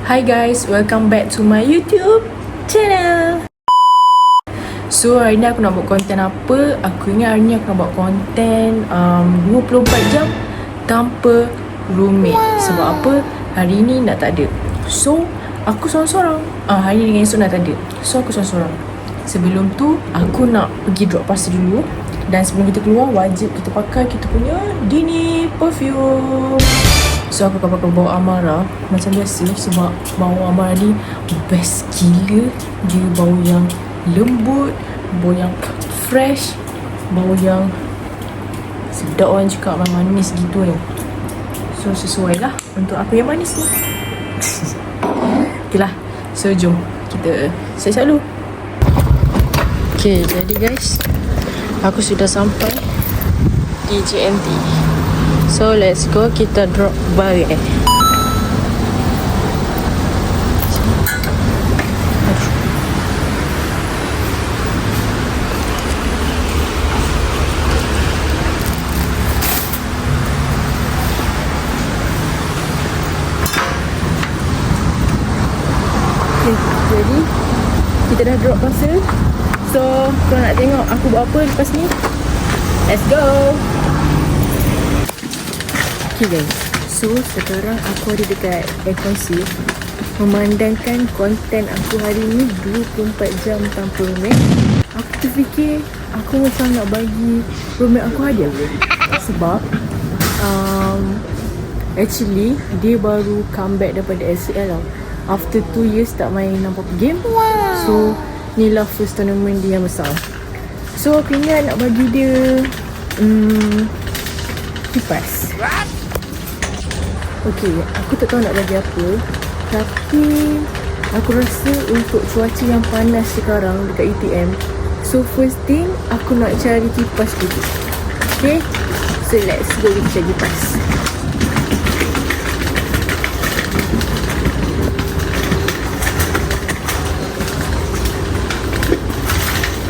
Hi guys, welcome back to my YouTube channel. So hari ni aku nak buat konten apa? Aku ingat hari ni aku nak buat konten 24 jam tanpa roommate. Sebab apa? Hari ni nak tak ada. So aku sorang-sorang. Hari ni dengan esok nak tak ada. So aku sorang-sorang. Sebelum tu aku nak pergi drop parcel dulu. Dan sebelum kita keluar, wajib kita pakai kita punya Dini perfume. So aku akan pakai bau Amara macam biasa. Sebab bau Amara ni best gila. Dia bau yang lembut, bau yang fresh, bau yang sedap orang cakap manis gitu kan. So sesuai lah untuk aku yang manis ni. Okay lah. So jom kita siap-siap dulu. Okay, jadi guys, aku sudah sampai di JNT. So let's go, kita drop balik. Okay, jadi kita dah drop parcel. So kau nak tengok aku buat apa lepas ni? Let's go. Okay guys, so sekarang aku ada dekat aircon memandangkan konten aku hari ni 24 jam tanpa roommate. Aku terfikir aku macam nak bagi roommate aku hadiah. Sebab actually dia baru comeback daripada LCL tau. After 2 years tak main apa-apa game. So ni lah first tournament dia yang besar. So aku ingat nak bagi dia kipas. Okay, aku tak tahu nak bagi apa. Tapi aku rasa untuk cuaca yang panas sekarang dekat UTM, so first thing aku nak cari kipas dulu. Okay, so let's go cari kipas.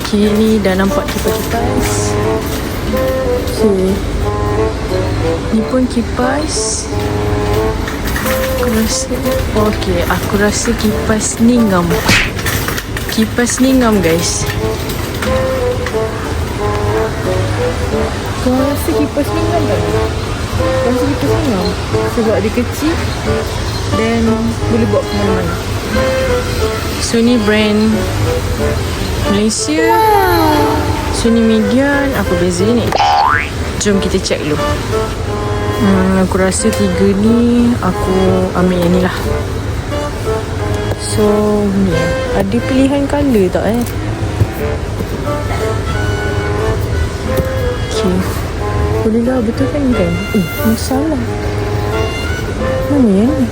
Okay, ni dah nampak kipas-kipas. Okay, ni pun kipas. Aku rasa kipas ni ngam. Kipas ni ngam guys. Kau rasa kipas ni ngam tak? Kau rasa kipas ni ngam? Sebab dia kecil dan boleh bawa ke mana-mana. So ni brand Malaysia. So ni median. Apa beza ni? Jom kita check dulu. Aku rasa 3 ni aku ambil yang ni lah. So ni ada pilihan colour tak Okay, boleh lah, betul kan kan? Masalah mana yang ni?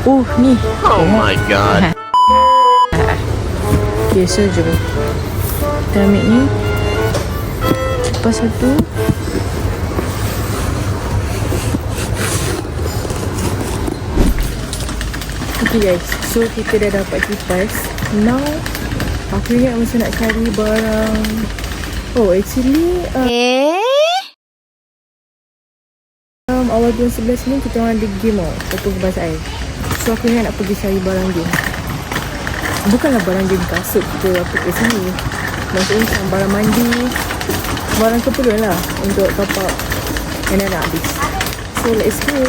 Oh ni. Oh my god. Okay, so jom kita ambil ni. Kipas satu. Okay guys, so kita dah dapat kipas. Now aku ingat masa nak cari barang. Oh actually awal bulan 11 ni kita orang ada game Potong Kebas Air. So aku ingat nak pergi cari barang game. Bukanlah barang game kasut ke apa ke sini. Maksudnya macam barang mandi, barang keperluan lah untuk top up yang nak habis. So let's go.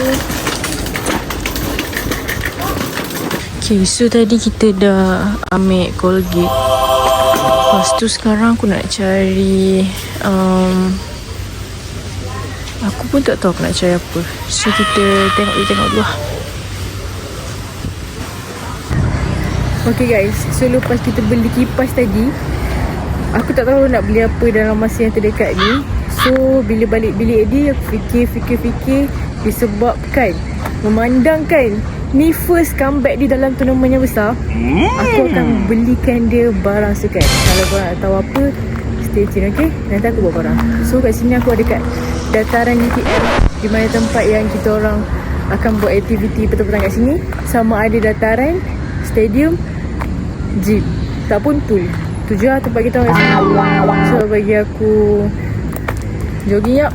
Okay, so tadi kita dah ambil Colgate. Lepas tu sekarang aku nak cari aku pun tak tahu aku nak cari apa. So kita tengok dulu lah. Okay guys, so lepas kita beli kipas tadi, aku tak tahu nak beli apa dalam masa yang terdekat ni. So bila balik bilik dia, aku fikir disebabkan memandangkan ni first comeback dia dalam tournament yang besar, aku akan belikan dia barang sukan. Kalau korang nak tahu apa, stay tune, okay? Nanti aku buat barang. So kat sini aku ada kat dataran UTM, di mana tempat yang kita orang akan buat aktiviti petang-petang kat sini. Sama ada dataran, stadium, gym, tak pun pool. Tu je lah tempat kita orang kat sini. So bagi aku jogging yap.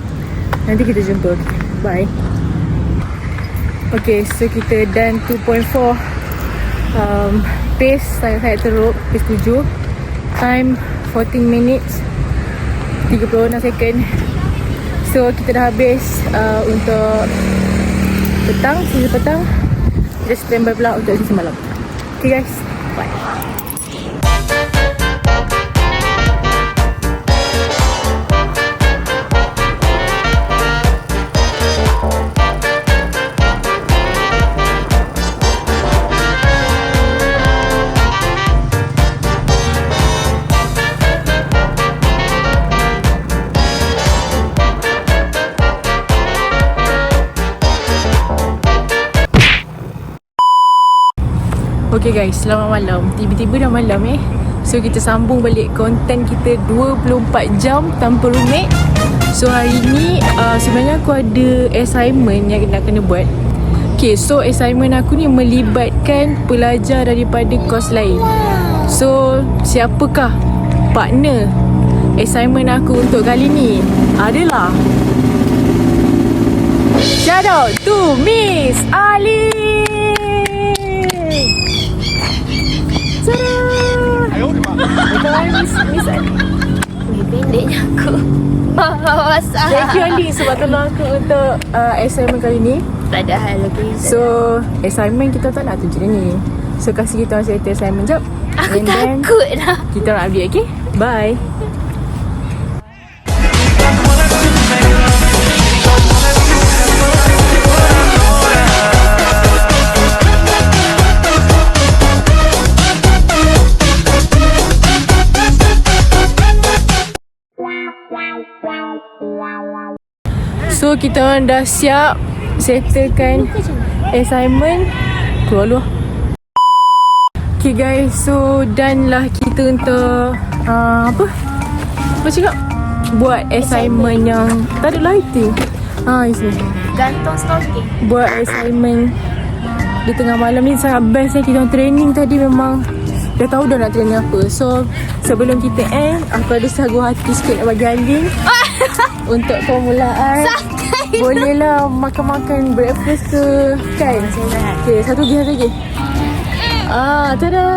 Nanti kita jumpa, okay? Bye. Okay, so kita done 2.4 pace sangat-sangat teruk, pace 7. Time 14 minutes 36 second. So kita dah habis untuk petang, sesi petang. Kita standby pula untuk sesi malam. Okay guys, bye. Okay guys, selamat malam. Tiba-tiba dah malam So kita sambung balik konten kita 24 jam tanpa roommate. So hari ni sebenarnya aku ada assignment yang nak kena buat. Okay, so assignment aku ni melibatkan pelajar daripada kos lain. So siapakah partner assignment aku untuk kali ni? Adalah shout out to Miss Ali. Miss Ali. Pendeknya aku. Thank you Ali sebab tolong aku untuk assignment kali ni. Tak ada hal lagi. So assignment kita tak nak tunjuk ni. So kasih kita masa itu assignment jap. Aku takut dah. Kita nak update, okay? Bye. So kita orang dah siap settlekan assignment. Keluar luar. Okay guys, so done lah kita untuk apa cakap? Buat assignment yang tak ada lighting. Isi Gantung stocking. buat assignment di tengah malam ni sangat best kita orang training tadi memang dah tahu dah nak training apa. So sebelum kita end, aku ada sagu hati sikit nak bagi Alin untuk permulaan. Boleh lah makan-makan breakfast ke kan? Okay, satu lagi. Tada.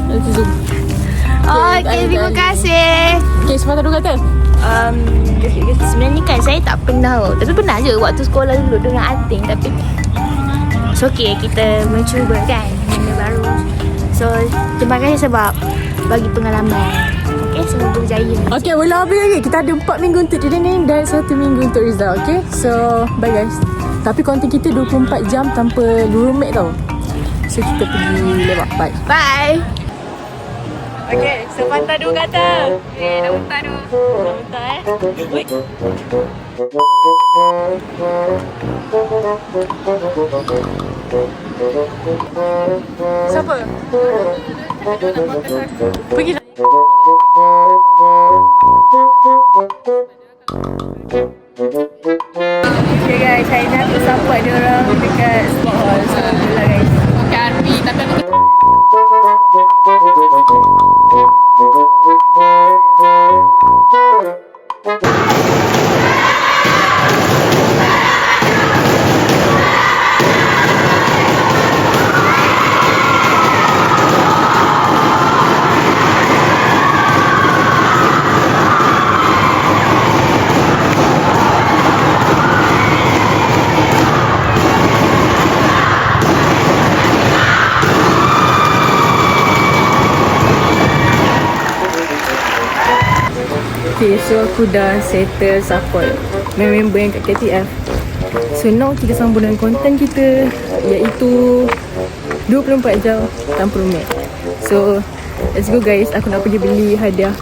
Nanti zoom. Okay, terima kasih. Okay, sepatah dua kata. Sebenarnya kan saya tak pernah. Tapi pernah je waktu sekolah dulu dengan Ating. Tapi so okay, kita mencuba kan benda baru. So terima kasih sebab bagi pengalaman. Okay, semoga berjaya. Okay, boleh habis lagi. Kita ada 4 minggu untuk training dan 1 minggu untuk result. Okay, so bye guys. Tapi konten kita 24 jam tanpa roommate tau. So kita pergi lewat. Bye. Bye. Okay, sepatah dua kata. Okay, dah muntah dulu. Dah muntah Wait. Siapa? Pergi lah. Okay guys, saya dah tersampai dia orang dekat sport hall. So, alhamdulillah guys. Okay, Arfi, tapi aku Okay, so aku dah settle support member yang kat KTF. So now kita sambung dengan konten kita, iaitu 24 jam tanpa roommate. So let's go guys, aku nak pergi beli hadiah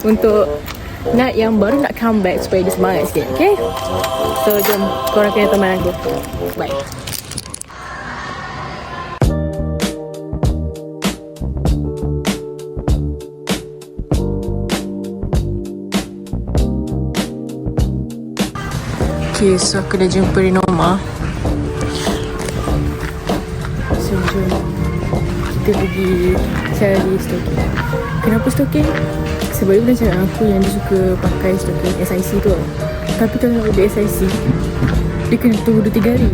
untuk Nat yang baru nak comeback supaya dia semangat sikit. Okay, so jom korang kena teman aku. Bye. Okay, so aku dah jumpa Renoma. So jom kita pergi cari stocking. Kenapa stocking? Sebab dia cakap aku yang dia suka pakai stocking SIC tu. Tapi kalau nak beli SIC, dia kena tunggu 2-3 hari.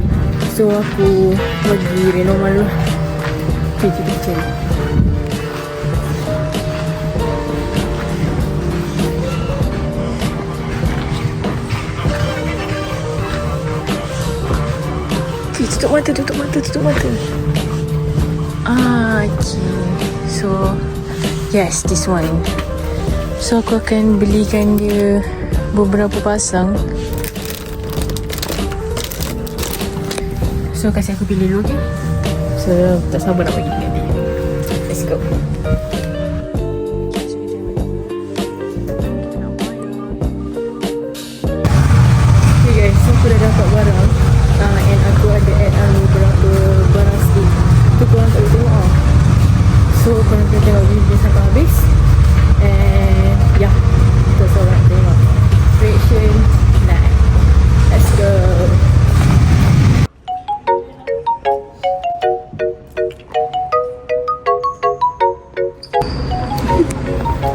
So aku bagi renomal lah. Okay, kita cari. Okay, tutup mata. Okay. So yes, this one. So aku akan belikan dia beberapa pasang. So kasih aku pilih dulu, okay? So tak sabar nak bagi dengan dia. Let's go. Okay guys, so aku dah dapat barang. And aku ada add beberapa barang stick. Tu korang tak boleh tengok lah. So korang kena tengok video sampai habis. And yeah, kita seorang tengok reaction. Nah, let's go.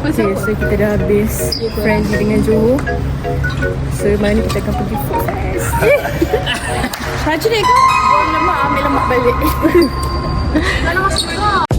Okay, so kita dah habis friendly dengan Johor. So mana kita akan pergi food fest. Rajin ni kau? Buang lemak, ambil lemak balik. Mana masuk kau?